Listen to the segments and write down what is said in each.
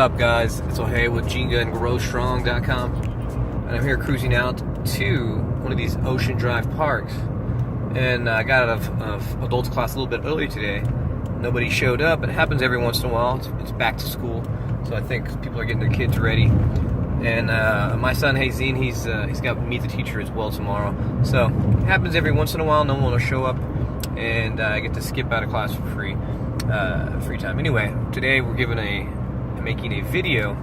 up, guys? It's O Rei with Jinga and GrowStrong.com, and I'm here cruising out to one of these Ocean Drive parks. And I got out of adults class a little bit early today. Nobody showed up. It happens every once in a while. It's back to school, so I think people are getting their kids ready. And my son Hazine, he's got to meet the teacher as well tomorrow. So it happens every once in a while. No one will show up, and I get to skip out of class for free time. Anyway, today we're making a video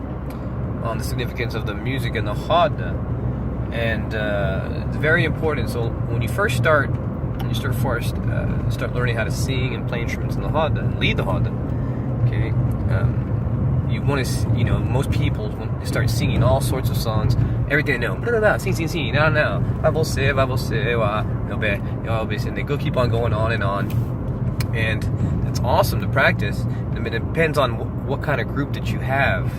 on the significance of the music and the roda, and it's very important. So when you start learning how to sing and play instruments in the roda and lead the roda, okay, you want to, most people want to start singing all sorts of songs, everything they know, sim, não, vai você, eu be, and they keep on going on, and it's awesome to practice. I mean, it depends on what kind of group that you have.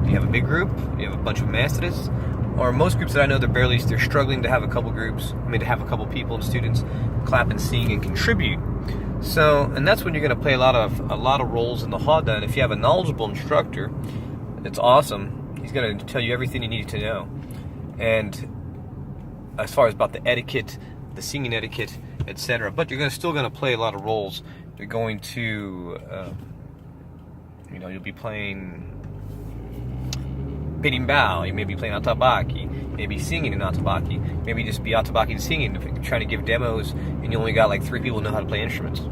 Do you have a big group? Do you have a bunch of masters? Or most groups that I know, they're struggling to have a couple groups. To have a couple people and students clap and sing and contribute. So, and that's when you're going to play a lot of roles in the roda. And if you have a knowledgeable instructor, it's awesome. He's going to tell you everything you need to know. And as far as about the etiquette, the singing etiquette, etc. But you're still going to play a lot of roles. You're going to, you'll be playing berimbau, you may be playing atabaque, maybe singing in atabaque, maybe just be atabaque and singing, trying to give demos, and you only got like 3 people who know how to play instruments.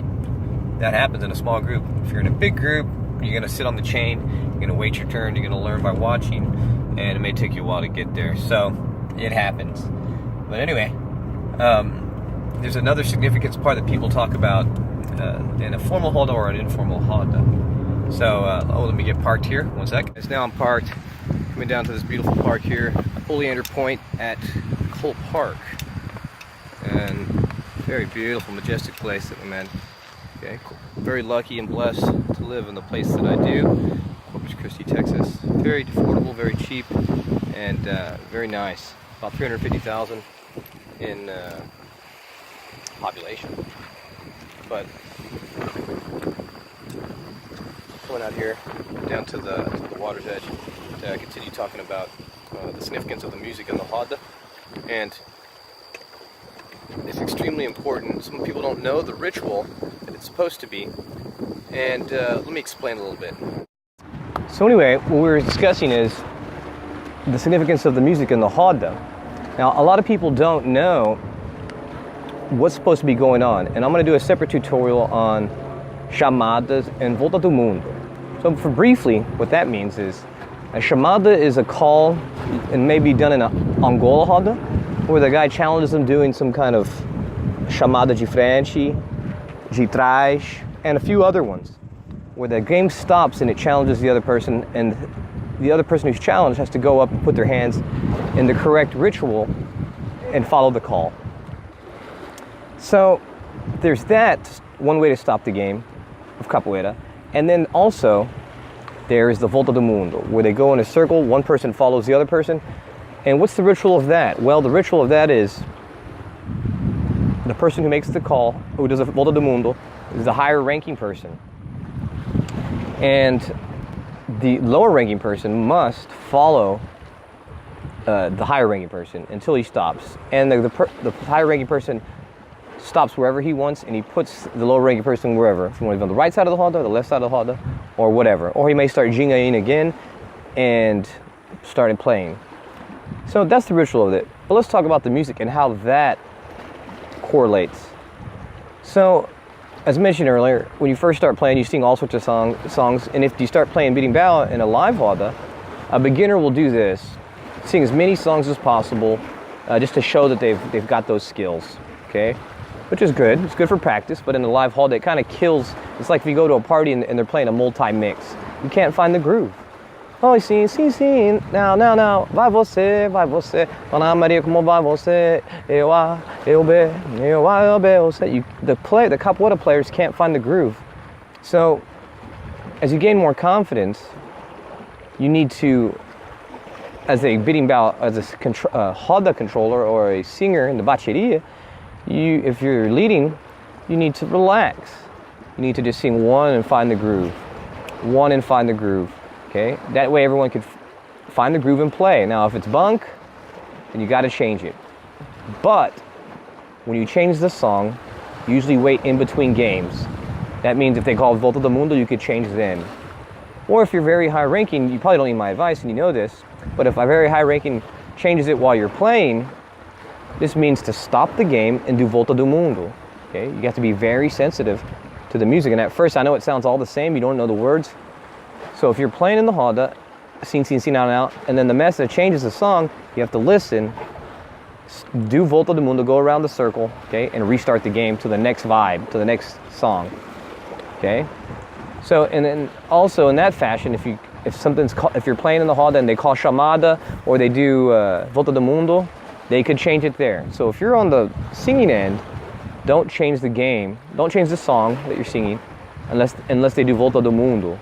That happens in a small group. If you're in a big group, you're going to sit on the chain, you're going to wait your turn, you're going to learn by watching, and it may take you a while to get there. So, it happens. But anyway, there's another significance part that people talk about in a formal roda or an informal roda. So, let me get parked here. One sec. Now I'm parked, coming down to this beautiful park here, Oleander Point at Cole Park. And very beautiful, majestic place that I'm in. Okay, cool. Very lucky and blessed to live in the place that I do, Corpus Christi, Texas. Very affordable, very cheap, and very nice. About 350,000 in population. But coming out here down to the water's edge to continue talking about the significance of the music and the roda. And it's extremely important. Some people don't know the ritual that it's supposed to be. And let me explain a little bit. So anyway, what we were discussing is the significance of the music and the roda. Now, a lot of people don't know what's supposed to be going on. And I'm going to do a separate tutorial on chamadas and volta do mundo. So for briefly, what that means is a chamada is a call, and may be done in an Angola roda, where the guy challenges them doing some kind of chamada de frente, de trás, and a few other ones, where the game stops and it challenges the other person, and the other person who's challenged has to go up and put their hands in the correct ritual and follow the call. So there's that, one way to stop the game of capoeira. And then also, there is the volta do mundo, where they go in a circle, one person follows the other person. And what's the ritual of that? Well, the ritual of that is the person who makes the call, who does a volta do mundo, is the higher ranking person. And the lower ranking person must follow the higher ranking person until he stops. And the higher ranking person stops wherever he wants, and he puts the lower ranking person wherever. If you want to be on the right side of the roda, the left side of the roda, or whatever. Or he may start jingaing again and start playing. So that's the ritual of it. But let's talk about the music and how that correlates. So, as mentioned earlier, when you first start playing, you sing all sorts of songs, and if you start playing berimbau in a live roda, a beginner will do this. Sing as many songs as possible, just to show that they've got those skills, okay? Which is good. It's good for practice, but in the live roda, it kind of kills. It's like if you go to a party and they're playing a multi-mix. You can't find the groove. Oh, sim, não, vai você, Dona Maria, como vai você, eu be, você. The capoeira players can't find the groove. So, as you gain more confidence, you need to, as a berimbau, as a roda controller or a singer in the bateria, if you're leading, you need to relax. You need to just sing one and find the groove. Okay, that way everyone could find the groove and play. Now, if it's bunk, then you got to change it. But when you change the song, usually wait in between games. That means if they call volta do mundo, you could change then. Or if you're very high ranking, you probably don't need my advice and you know this, but if a very high ranking changes it while you're playing, this means to stop the game and do volta do mundo. Okay, you have to be very sensitive to the music. And at first, I know it sounds all the same, you don't know the words. So if you're playing in the roda, sin, out, out, and then the master changes the song, you have to listen, do volta do mundo, go around the circle, okay, and restart the game to the next vibe, to the next song, okay. So, and then also in that fashion, if you're playing in the roda and they call chamada or they do volta do mundo, they could change it there. So if you're on the singing end, don't change the game, don't change the song that you're singing, unless they do volta do mundo.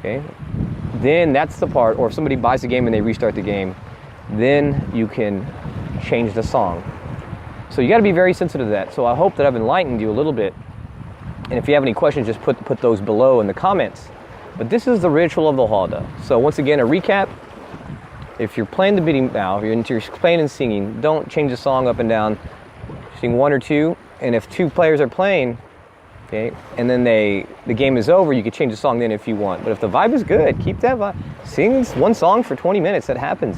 Okay, then that's the part, or if somebody buys the game and they restart the game, then you can change the song. So you got to be very sensitive to that. So I hope that I've enlightened you a little bit. And if you have any questions, just put those below in the comments. But this is the ritual of the roda. So once again, a recap. If you're playing the beating bow, if you're playing and singing, don't change the song up and down. Sing one or two, and if two players are playing, okay, and then the game is over, you can change the song then if you want. But if the vibe is good, keep that vibe. Sing one song for 20 minutes, that happens.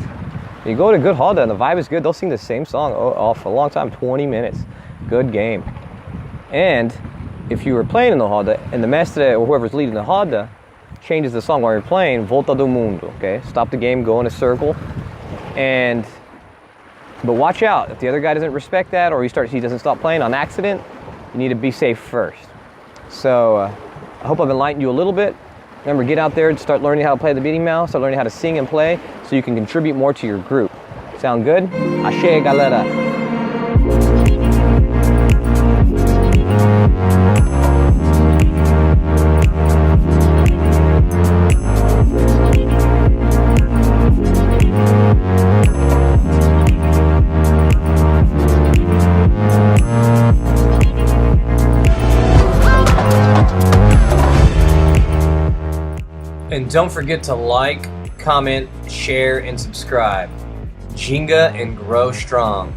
You go to a good roda and the vibe is good, they'll sing the same song for a long time, 20 minutes. Good game. And if you were playing in the roda and the master or whoever's leading the roda changes the song while you're playing, volta do mundo, okay? Stop the game, go in a circle, but watch out. If the other guy doesn't respect that or he doesn't stop playing on accident, you need to be safe first. So I hope I've enlightened you a little bit. Remember, get out there and start learning how to play the beating mouse, start learning how to sing and play so you can contribute more to your group. Sound good? Axé, galera. And don't forget to like, comment, share, and subscribe. Jinga and grow strong.